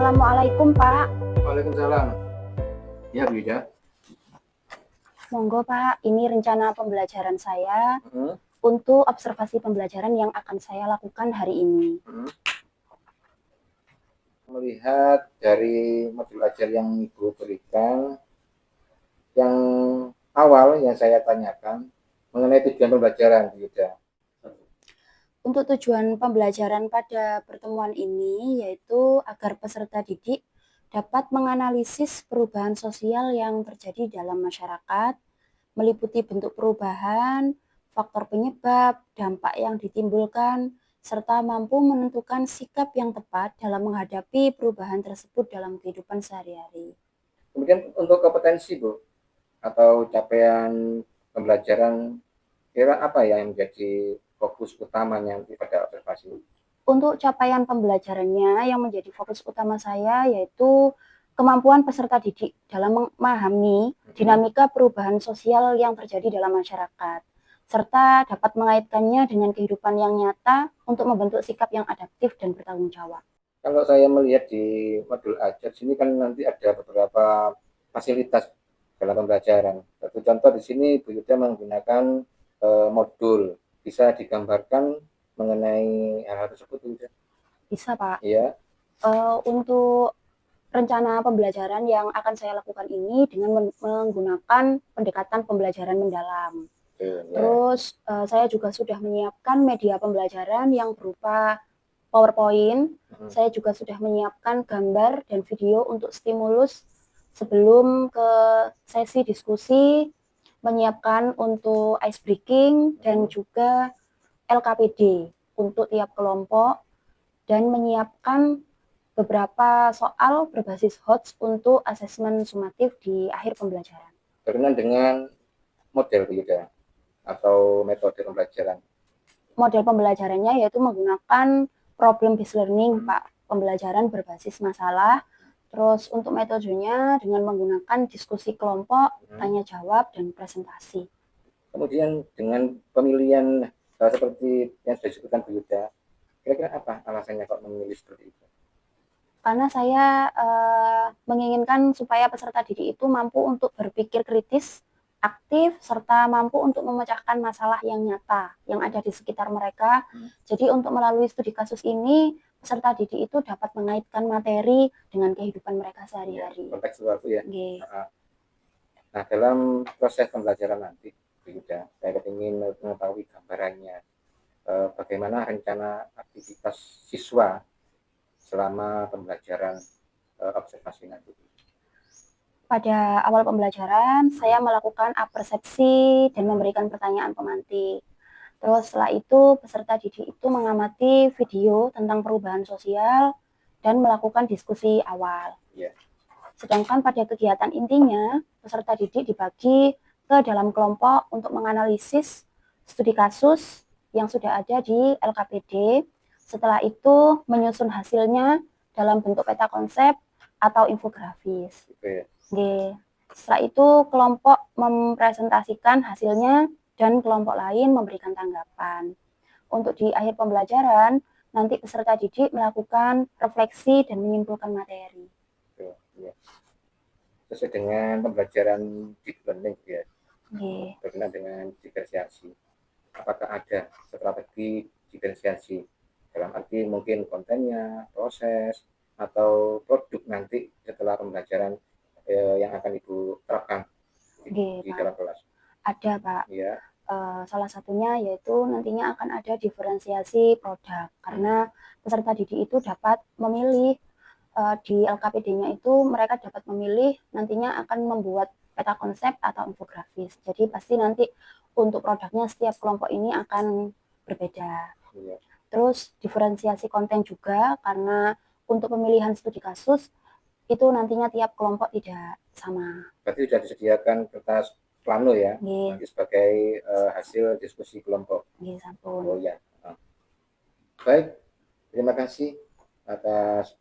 Assalamualaikum Pak. Waalaikumsalam. Ya, Bu Ida. Monggo Pak, ini rencana pembelajaran saya Hmm, untuk observasi pembelajaran yang akan saya lakukan hari ini. Melihat dari modul ajar yang Ibu berikan, yang awal yang saya tanyakan mengenai tujuan pembelajaran, Bu Ida. Untuk tujuan pembelajaran pada pertemuan ini yaitu agar peserta didik dapat menganalisis perubahan sosial yang terjadi dalam masyarakat, meliputi bentuk perubahan, faktor penyebab, dampak yang ditimbulkan, serta mampu menentukan sikap yang tepat dalam menghadapi perubahan tersebut dalam kehidupan sehari-hari. Kemudian untuk kompetensi, Bu, atau capaian pembelajaran, kira apa ya yang menjadi fokus utamanya pada observasi? Untuk capaian pembelajarannya yang menjadi fokus utama saya yaitu kemampuan peserta didik dalam memahami dinamika perubahan sosial yang terjadi dalam masyarakat, serta dapat mengaitkannya dengan kehidupan yang nyata untuk membentuk sikap yang adaptif dan bertanggung jawab. Kalau saya melihat di modul ajar sini kan nanti ada beberapa fasilitas dalam pembelajaran. Satu contoh di sini Bu Yuda menggunakan modul, bisa digambarkan mengenai hal tersebut, Bu Yuda? Bisa Pak. Iya. Untuk rencana pembelajaran yang akan saya lakukan ini dengan menggunakan pendekatan pembelajaran mendalam. Ya. Terus saya juga sudah menyiapkan media pembelajaran yang berupa PowerPoint. Saya juga sudah menyiapkan gambar dan video untuk stimulus sebelum ke sesi diskusi, menyiapkan untuk ice breaking dan juga LKPD untuk tiap kelompok, dan menyiapkan beberapa soal berbasis HOTS untuk asesmen sumatif di akhir pembelajaran. Berkenaan dengan model Bu Yuda atau metode pembelajaran? Model pembelajarannya yaitu menggunakan problem based learning, Pak. Pembelajaran berbasis masalah. Terus untuk metodenya dengan menggunakan diskusi kelompok, tanya jawab, dan presentasi. Kemudian dengan pemilihan seperti yang sudah disebutkan Bu Yuda, kira-kira apa alasannya kok memilih seperti itu? Karena saya menginginkan supaya peserta didik itu mampu untuk berpikir kritis, aktif, serta mampu untuk memecahkan masalah yang nyata yang ada di sekitar mereka. Jadi untuk melalui studi kasus ini, peserta didik itu dapat mengaitkan materi dengan kehidupan mereka sehari-hari. Konteks waktu ya. Okay. Nah, dalam proses pembelajaran nanti, Bu Yuda, saya ingin mengetahui gambarannya, bagaimana rencana aktivitas siswa selama pembelajaran observasi nanti. Pada awal pembelajaran, saya melakukan apersepsi dan memberikan pertanyaan pemantik. Terus setelah itu, peserta didik itu mengamati video tentang perubahan sosial dan melakukan diskusi awal. Yeah. Sedangkan pada kegiatan intinya, peserta didik dibagi ke dalam kelompok untuk menganalisis studi kasus yang sudah ada di LKPD. Setelah itu, menyusun hasilnya dalam bentuk peta konsep atau infografis. Okay. Setelah itu, kelompok mempresentasikan hasilnya dan kelompok lain memberikan tanggapan. Untuk di akhir pembelajaran, nanti peserta didik melakukan refleksi dan menyimpulkan materi. Ya. Sesuai dengan pembelajaran deep learning ya, berkenaan dengan diferensiasi. Apakah ada strategi diferensiasi dalam arti mungkin kontennya, proses, atau produk nanti setelah pembelajaran yang akan Ibu terapkan di dalam kelas? Ada Pak. Ya. Salah satunya yaitu nantinya akan ada diferensiasi produk, karena peserta didik itu dapat memilih di LKPD-nya itu mereka dapat memilih nantinya akan membuat peta konsep atau infografis. Jadi pasti nanti untuk produknya setiap kelompok ini akan berbeda. Ya. Terus diferensiasi konten juga, karena untuk pemilihan studi kasus itu nantinya tiap kelompok tidak sama. Berarti sudah disediakan kertas plano ya, sebagai hasil diskusi kelompok. Oh ya. Baik, terima kasih atas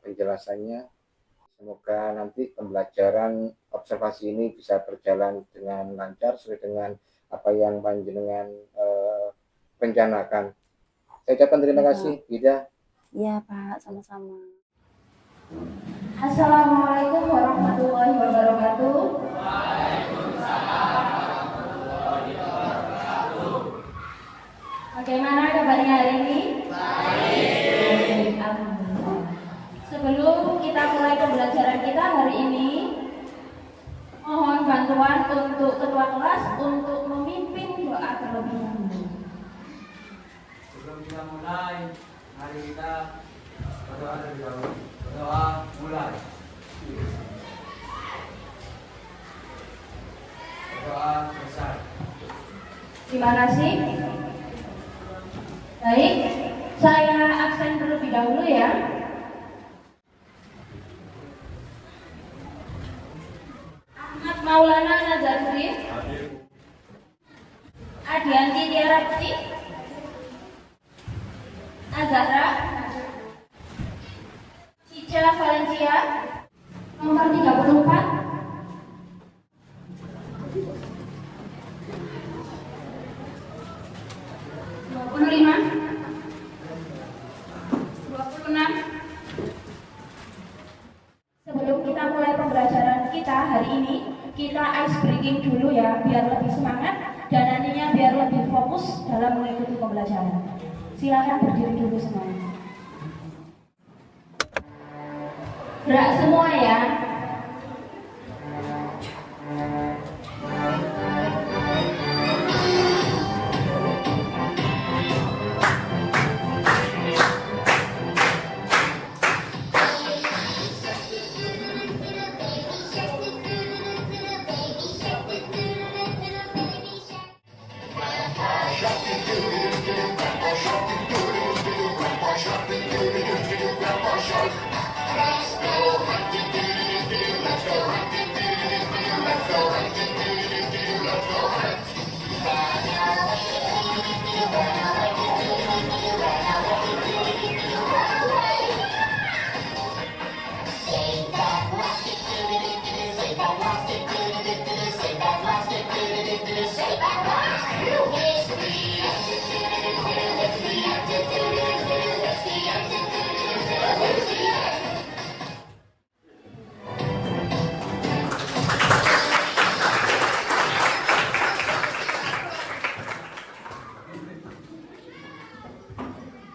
penjelasannya. Semoga nanti pembelajaran observasi ini bisa berjalan dengan lancar sesuai dengan apa yang panjenengan rencanakan. Saya ucapkan terima kasih, Ida. Iya Pak, sama-sama. Assalamualaikum warahmatullahi wabarakatuh. Bagaimana kabarnya hari ini? Baik. Alhamdulillah. Sebelum kita mulai pembelajaran kita hari ini, mohon bantuan untuk ketua kelas untuk memimpin doa terlebih dahulu. Sebelum kita mulai, mari kita berdoa terlebih dahulu. Berdoa mulai. Berdoa selesai. Terima kasih. Baik, saya absen terlebih dahulu ya. Ahmad Maulana Nazaruddin, Adianti Tiarapti, Azahra, Cica Valencia, nomor 34. 26. Sebelum kita mulai pembelajaran kita hari ini, kita ice breaking dulu ya, biar lebih semangat dan nantinya biar lebih fokus dalam mengikuti pembelajaran. Silakan berdiri dulu semuanya. Gerak semua ya.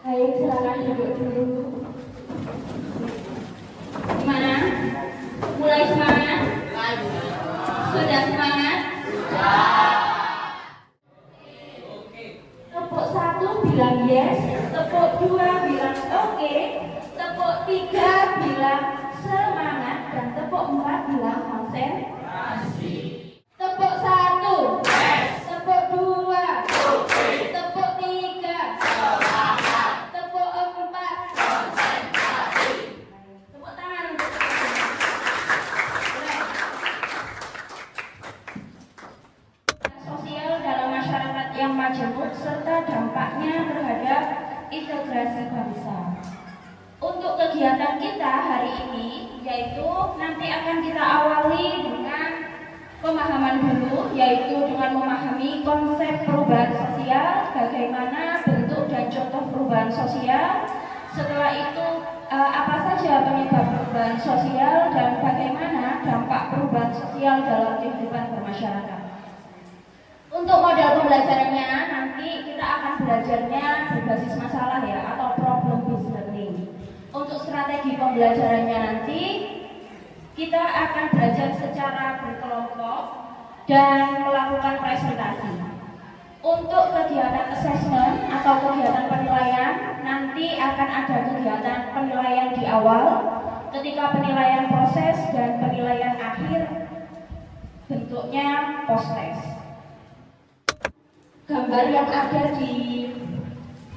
Baik, silakan duduk dulu. Gimana? Mulai semangat? Sudah semangat? Tepuk 1 bilang yes, tepuk 2 bilang oke, tepuk 3 bilang semangat, dan tepuk 4 bilang konsentrasi. Tepuk 1, tepuk 2, tepuk 3, tepuk 4, konsentrasi. Tepuk tangan untuk sosial dalam masyarakat yang majemuk serta dampaknya terhadap integrasi bangsa. Untuk kegiatan kita hari ini, yaitu nanti akan kita awali dengan pemahaman dulu, yaitu dengan memahami konsep perubahan sosial, bagaimana bentuk dan contoh perubahan sosial. Setelah itu, apa saja penyebab perubahan sosial dan bagaimana dampak perubahan sosial dalam kehidupan bermasyarakat. Untuk model pembelajarannya, nanti kita akan belajarnya berbasis masalah ya, atau problem based learning. Untuk strategi pembelajarannya nanti, kita akan belajar secara berkelompok dan melakukan presentasi. Untuk kegiatan assessment atau kegiatan penilaian, nanti akan ada kegiatan penilaian di awal, ketika penilaian proses dan penilaian akhir, bentuknya post-test. Gambar yang ada di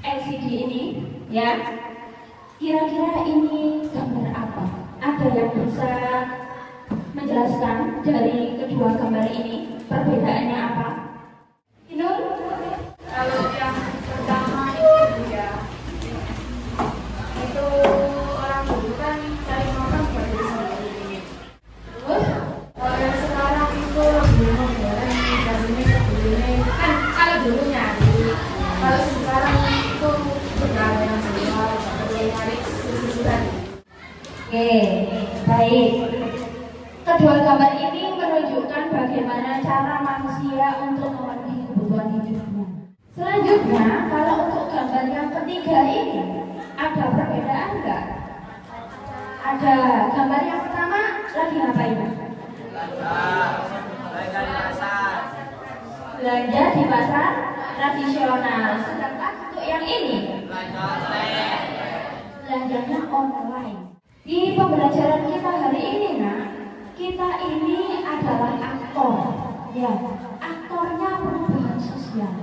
LCD ini, ya, kira-kira ini gambar apa? Ada yang bisa menjelaskan dari kedua gambar ini perbedaannya apa? Inul? Kalau yang pertama itu ya, itu orang dulu kan cari makan buat diri sendiri. Terus kalau yang sekarang itu lebih modern dan ini kan kalau dulu nyari, kalau sekarang itu udah ada yang keluar, ada yang nyari susuran. Oke, baik. Kedua gambar ini menunjukkan bagaimana cara manusia untuk memenuhi kebutuhan hidupnya. Selanjutnya, kalau untuk gambar yang ketiga ini, ada perbedaan enggak? Ada. Gambar yang pertama lagi ngapain? Belanja di pasar tradisional. Sedangkan untuk yang ini, belanjanya online. Di pembelajaran kita hari ini, kita ini adalah aktor, ya, aktornya perubahan sosial.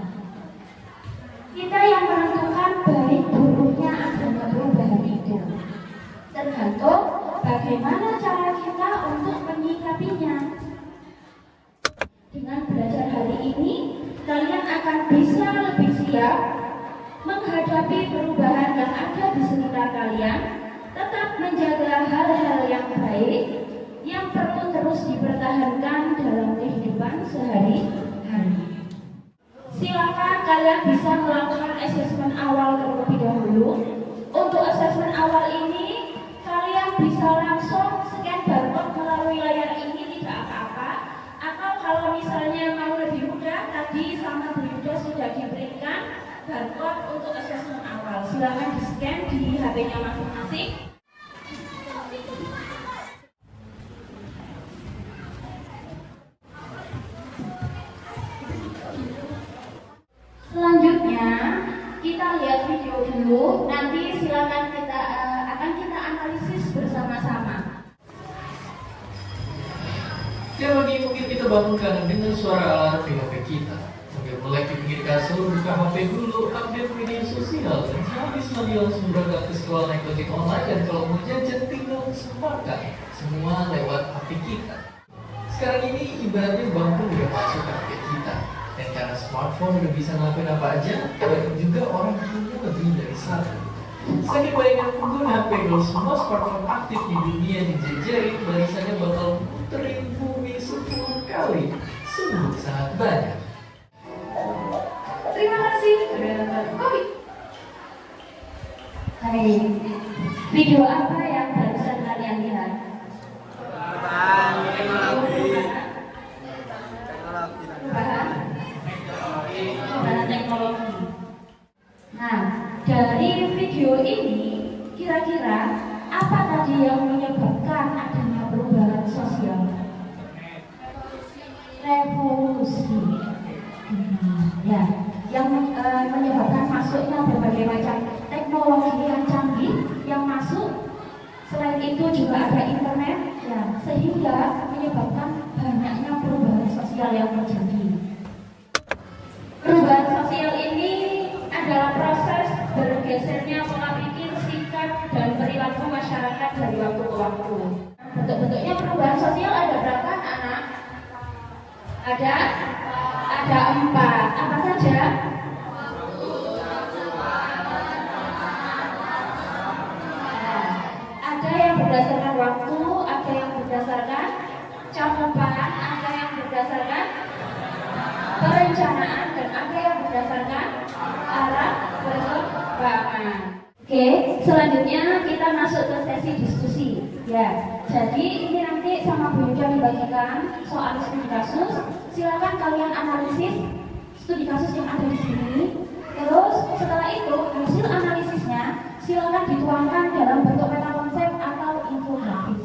Kita yang menentukan baik buruknya adanya perubahan itu. Tergantung bagaimana cara kita untuk menyikapinya. Dengan belajar hari ini, kalian akan bisa lebih siap menghadapi perubahan yang ada di sekitar kalian, tetap menjaga hal-hal yang baik yang perlu terus dipertahankan dalam kehidupan sehari-hari. Silakan kalian bisa melakukan asesmen awal terlebih dahulu. Untuk asesmen awal ini, kalian bisa langsung scan barcode melalui layar ini, tidak apa-apa. Atau kalau misalnya mau lebih mudah, tadi sama Bu Yuda sudah diberikan barcode untuk asesmen awal. Silakan di-scan di HP-nya masing-masing. Selanjutnya kita lihat video dulu. Nanti silakan akan kita analisis bersama-sama. Teologi mungkin kita bangunkan dengan suara alarm di HP kita. Mungkin melek di pinggir kasur, buka HP dulu, update media sosial. Dan habis mandi langsung berangkat ke sekolah naik ojek online. Dan kalau mau jajan tinggal makan. Semua lewat HP kita. Sekarang ini ibaratnya bangku udah masuk ke HP kita. Dan karena smartphone udah bisa ngelakuin apa aja, banyak juga orang punya lebih dari satu. Saking banyaknya pengguna HP, kalau semua smartphone aktif di dunia dijejerin, barisannya bakal muterin bumi 10 kali. Sungguh sangat banyak. Terima kasih sudah nonton Kopi. Hai, video apa yang barusan kalian lihat? Perubahan teknologi. Nah, dari video ini kira-kira apa tadi yang menyebabkan adanya perubahan sosial? Revolusi. Ya, yang menyebabkan masuknya berbagai macam teknologi yang canggih yang masuk. Selain itu juga ada internet, ya, sehingga menyebabkan banyaknya perubahan sosial yang terjadi. Perubahan sosial ini adalah proses bergesernya pola pikir, sikap, dan perilaku masyarakat dari waktu ke waktu. Bentuk-bentuknya perubahan sosial ada berapa, anak? Ada 4. Apa saja? Ada yang berdasarkan waktu, ada yang berdasarkan cakupan, ada yang berdasarkan perencanaan, dan ada yang berdasarkan arah perkembangan. Oke, selanjutnya kita masuk ke sesi diskusi. Ya, jadi ini nanti sama Bu Yuda dibagikan soal studi kasus. Silakan kalian analisis studi kasus yang ada di sini. Terus setelah itu hasil analisisnya silakan dituangkan dalam bentuk peta konsep atau infografis.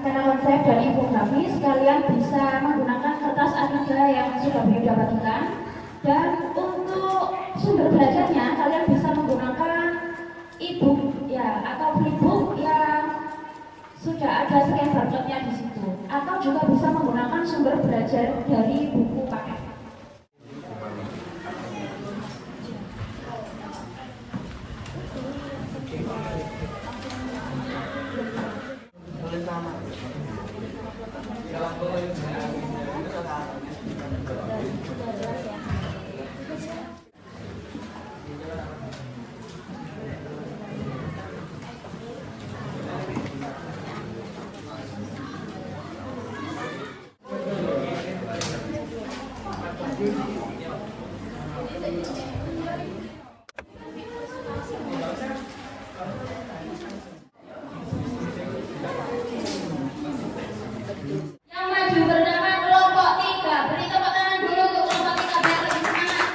Peta konsep dan infografis, kalian bisa menggunakan kertas A3 yang sudah Yuda bagikan. Dan untuk sumber belajarnya, kalian bisa menggunakan e-book ya, atau flipbook yang sudah ada scan barcode-nya di situ. Atau juga bisa menggunakan sumber belajar dari buku paket. Yang maju bernama kelompok 3. Beri tepuk tangan dulu untuk kelompok 3 biar lebih semangat.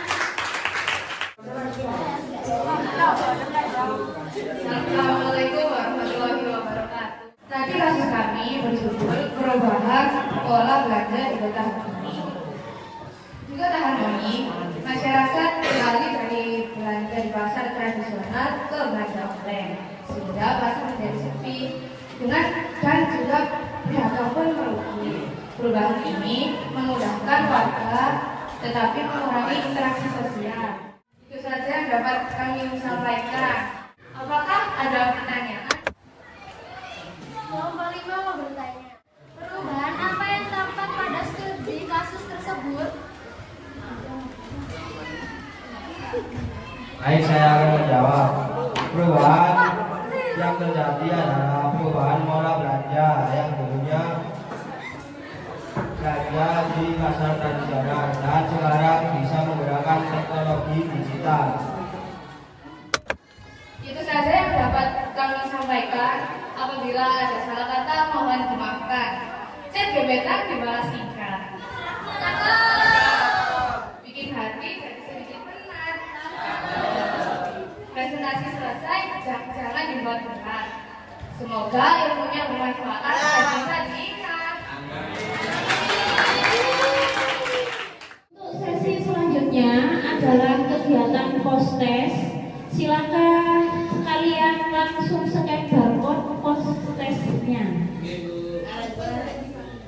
Assalamualaikum warahmatullahi wabarakatuh. Tadi kasus kami berjudul perubahan pola belanja di kota Harmoni. Di kota Harmoni, masyarakat beralih dari belanja di pasar tradisional ke belanja online, sehingga pasar menjadi sepi dan juga pedagang pun merugi. Perubahan ini memudahkan warga, tetapi mengurangi interaksi sosial. Itu saja yang dapat kami sampaikan. Apakah ada pertanyaan? Kelompok 5 mau bertanya, perubahan apa yang tampak pada studi kasus tersebut? Baik, saya akan menjawab. Perubahan yang terjadi adalah perubahan pola belanja yang dulunya belanja di pasar tradisional dan sekarang bisa menggunakan teknologi digital. Itu saja yang dapat kami sampaikan. Apabila ada salah kata, mohon dimaafkan. Chat gebetan dibalas singkat. Bikin hati jadi sedikit penat. Presentasi selesai, jangan dibuat berat. Semoga ilmunya bermanfaat dan bisa diingat. Untuk sesi selanjutnya adalah kegiatan post-test. Silakan kalian langsung scan barcode post-testnya.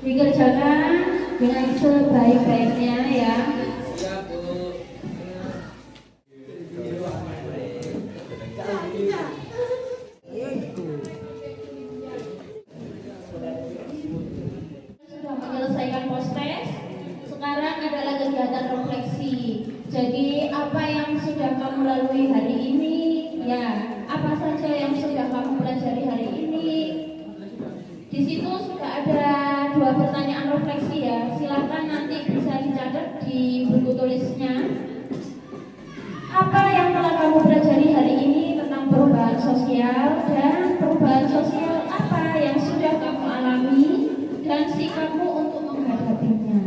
Dikerjakan dengan sebaik-baiknya ya. Sudah menyelesaikan post-test, sekarang adalah kegiatan refleksi. Jadi apa yang sudah kamu lalui hari ini, ya, apa saja yang sudah kamu pelajari hari ini. Di situ sudah ada 2 pertanyaan refleksi ya. Silakan nanti bisa dicatat di buku tulisnya. Apa yang telah kamu pelajari hari ini tentang perubahan sosial, dan perubahan sosial apa yang sudah kamu alami dan sikapmu untuk menghadapinya.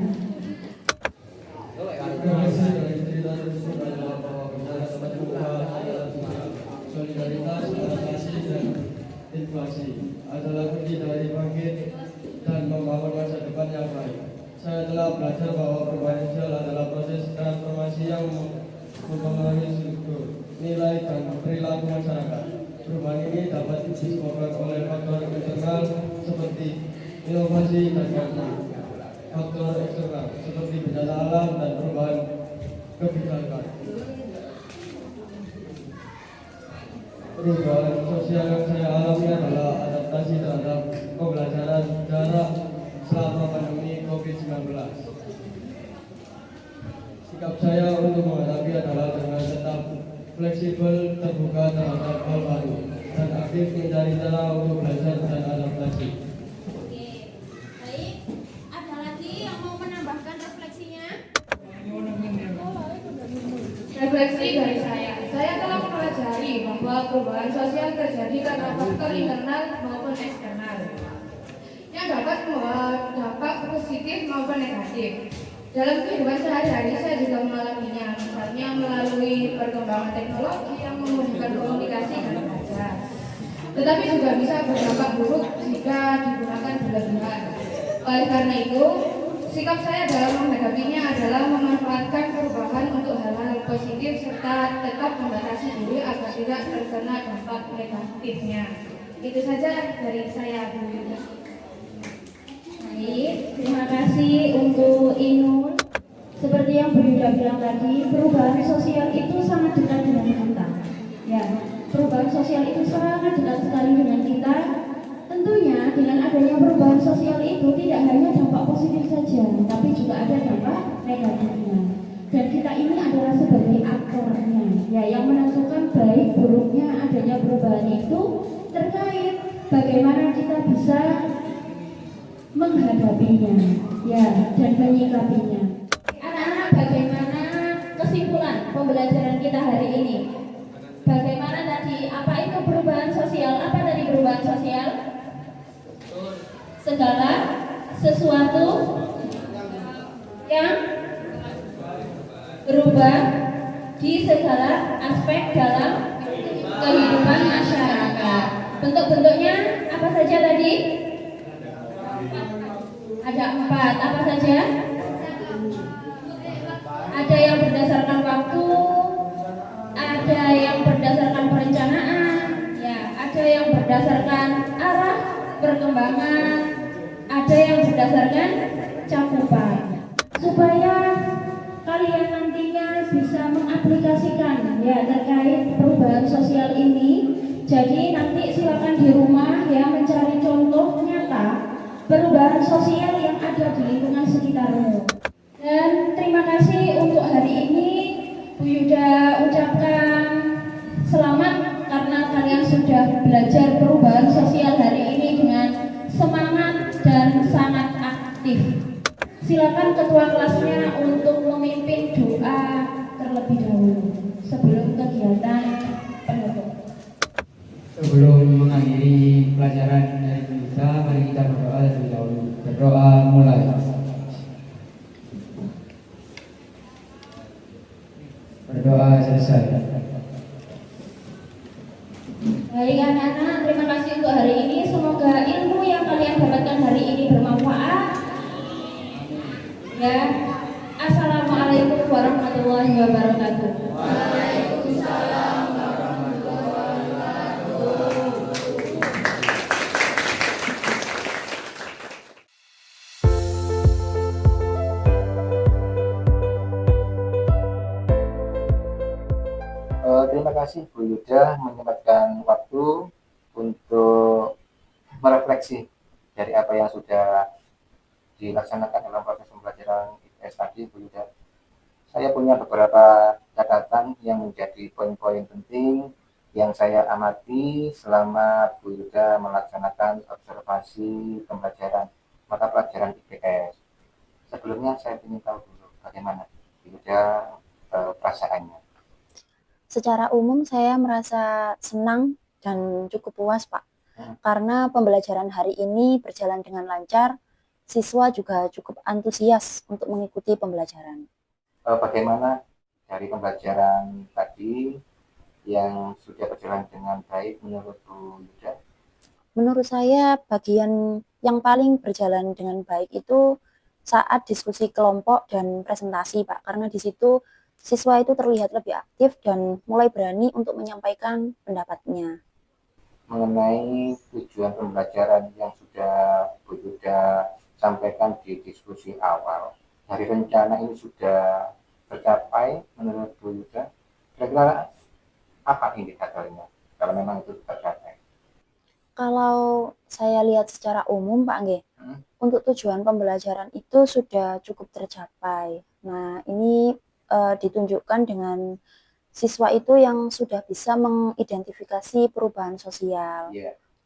Solidaritas, adaptasi, dan inflasi adalah kunci dari bangkit dan membangun masa depan yang baik. Saya telah belajar bahwa perubahan sosial adalah proses transformasi yang mempengaruhi struktur, nilai, dan perilaku masyarakat. Perubahan ini dapat disebabkan oleh faktor internal seperti inovasi dan faktor eksternal seperti bencana alam dan perubahan kebijakan. Perubahan sosial yang saya alami adalah adaptasi terhadap pembelajaran jarak selama pandemi COVID-19. Sikap saya untuk menghadapi adalah dengan tetap fleksibel, terbuka terhadap hal baru, dan aktif mencari cara untuk belajar dan adaptasi. Oke, baik. Ada lagi yang mau menambahkan refleksinya? Refleksi dari saya telah mempelajari bahwa perubahan sosial terjadi karena faktor internal maupun eksternal yang dapat membawa dampak positif maupun negatif. Dalam kehidupan sehari-hari saya juga mengalaminya, misalnya melalui perkembangan teknologi yang memudahkan komunikasi dan belajar. Tetapi juga bisa berdampak buruk jika digunakan berlebihan. Oleh karena itu, sikap saya dalam menghadapinya adalah memanfaatkan perubahan untuk hal-hal positif serta tetap membatasi diri agar tidak terkena dampak negatifnya. Itu saja dari saya, Bu. Baik, terima kasih untuk Inul. Seperti yang Bu Yuda bilang tadi, perubahan sosial itu sangat dekat dengan kita. Ya, perubahan sosial itu sangat dekat sekali dengan kita. Tentunya dengan adanya perubahan sosial itu tidak hanya dampak positif saja, tapi juga ada dampak negatifnya. Dan kita ini adalah sebagai aktornya, ya, yang menentukan baik buruknya adanya perubahan itu terkait bagaimana kita bisa menghadapinya, ya, dan menyikapinya. Anak-anak, bagaimana segala sesuatu yang berubah di segala aspek dalam kehidupan masyarakat. Bentuk-bentuknya apa saja tadi? Ada 4. Apa saja? Ada yang berdasarkan waktu, ada yang berdasarkan perencanaan, ya, ada yang berdasarkan arah perkembangan, ada yang berdasarkan cakupan. Supaya kalian nantinya bisa mengaplikasikan ya terkait perubahan sosial ini. Jadi nanti silakan di rumah ya mencari contoh nyata perubahan sosial yang ada di lingkungan sekitarmu. Dan terima kasih untuk hari ini Bu Yuda ucapkan selamat karena kalian sudah belajar perubahan sosial hari ini dengan semangat dan sangat aktif. Silakan ketua kelasnya untuk memimpin doa terlebih dahulu sebelum kegiatan penutup. Sebelum mengakhiri pelajaran dari kita, mari kita berdoa terlebih dahulu. Berdoa mulai. Berdoa selesai. Baik anak-anak, terima kasih untuk hari ini. Semoga ilmu yang kalian dapatkan hari ini bermanfaat. Ya, Assalamualaikum warahmatullahi wabarakatuh. Waalaikumsalam warahmatullahi wabarakatuh. Terima kasih Bu Yuda menyempatkan waktu untuk merefleksi dari apa yang sudah dilaksanakan dalam proses pembelajaran IPS tadi, Bu Yuda. Saya punya beberapa catatan yang menjadi poin-poin penting yang saya amati selama Bu Yuda melaksanakan observasi pembelajaran mata pelajaran IPS. Sebelumnya saya ingin tahu dulu bagaimana Bu Yuda perasaannya. Secara umum saya merasa senang dan cukup puas, Pak. Karena pembelajaran hari ini berjalan dengan lancar, siswa juga cukup antusias untuk mengikuti pembelajaran. Bagaimana dari pembelajaran tadi yang sudah berjalan dengan baik menurut Bu Yuda? Menurut saya bagian yang paling berjalan dengan baik itu saat diskusi kelompok dan presentasi, Pak. Karena di situ siswa itu terlihat lebih aktif dan mulai berani untuk menyampaikan pendapatnya. Mengenai tujuan pembelajaran yang sudah Bu Yuda sampaikan di diskusi awal, dari rencana ini sudah tercapai menurut Bu Yuda? Kira-kira apa indikatornya kalau memang itu tercapai? Kalau saya lihat secara umum, Pak Angge, untuk tujuan pembelajaran itu sudah cukup tercapai. Nah, ini ditunjukkan dengan siswa itu yang sudah bisa mengidentifikasi perubahan sosial,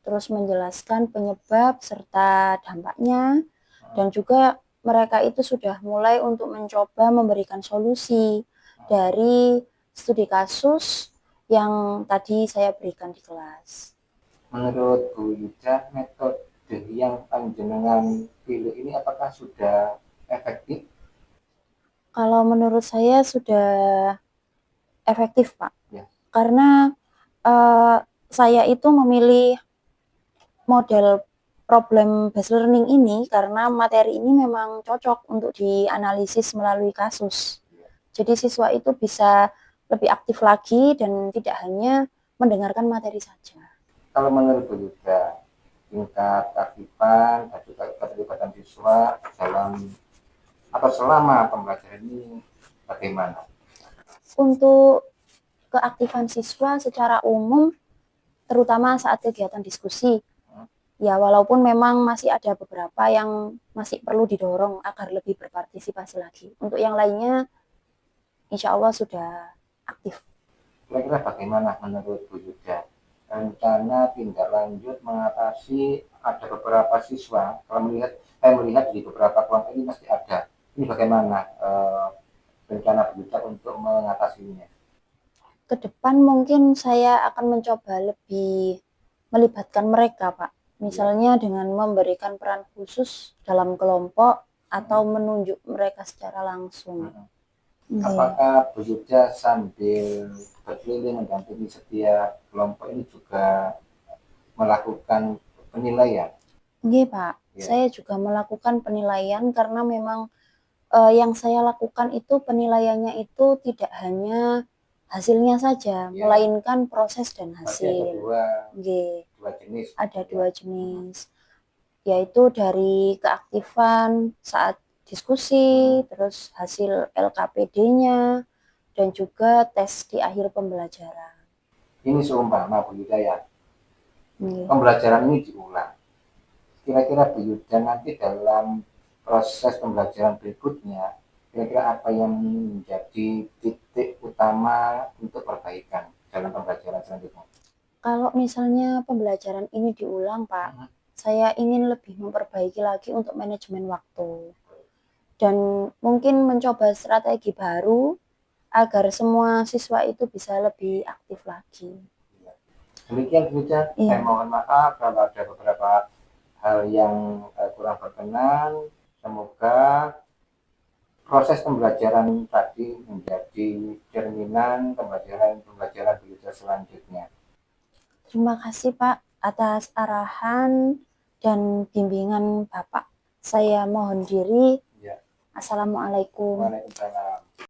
terus menjelaskan penyebab serta dampaknya, dan juga mereka itu sudah mulai untuk mencoba memberikan solusi dari studi kasus yang tadi saya berikan di kelas. Menurut Bu Yuda, metode yang panjenengan pilih ini apakah sudah efektif? Kalau menurut saya sudah efektif, Pak. Ya. Karena saya itu memilih model problem based learning ini karena materi ini memang cocok untuk dianalisis melalui kasus. Jadi siswa itu bisa lebih aktif lagi dan tidak hanya mendengarkan materi saja. Kalau menurut Bu Yuda, tingkat keaktifan dan juga keterlibatan siswa dalam atau selama pembelajaran ini bagaimana? Untuk keaktifan siswa secara umum, terutama saat kegiatan diskusi, ya walaupun memang masih ada beberapa yang masih perlu didorong agar lebih berpartisipasi lagi. Untuk yang lainnya, insya Allah sudah aktif. Kira-kira bagaimana menurut Bu Yuda rencana tindak lanjut mengatasi ada beberapa siswa, kalau melihat di beberapa kelompok ini masih ada. Ini bagaimana rencana Bu Yuda untuk mengatasinya? Ke depan mungkin saya akan mencoba lebih melibatkan mereka, Pak. Misalnya dengan memberikan peran khusus dalam kelompok atau menunjuk mereka secara langsung. Apakah Bu Yuda sambil berkeliling mendampingi setiap kelompok ini juga melakukan penilaian? Iya Pak, Ya. saya juga melakukan penilaian karena memang yang saya lakukan itu penilaiannya itu tidak hanya hasilnya saja, melainkan proses dan hasil. Dua jenis. Ada dua jenis, yaitu dari keaktifan saat diskusi, terus hasil LKPD-nya, dan juga tes di akhir pembelajaran. Ini seumpama Bu Yuda ya, pembelajaran ini diulang. Kira-kira Bu Yuda nanti dalam proses pembelajaran berikutnya, kira-kira apa yang menjadi titik utama untuk perbaikan dalam pembelajaran selanjutnya? Kalau misalnya pembelajaran ini diulang, Pak, saya ingin lebih memperbaiki lagi untuk manajemen waktu. Dan mungkin mencoba strategi baru agar semua siswa itu bisa lebih aktif lagi. Demikian Bu Yuda, saya mohon maaf kalau ada beberapa hal yang kurang berkenan. Semoga proses pembelajaran tadi menjadi cerminan pembelajaran Bu Yuda selanjutnya. Terima kasih Pak atas arahan dan bimbingan Bapak. Saya mohon diri. Ya. Assalamualaikum. Waalaikumsalam.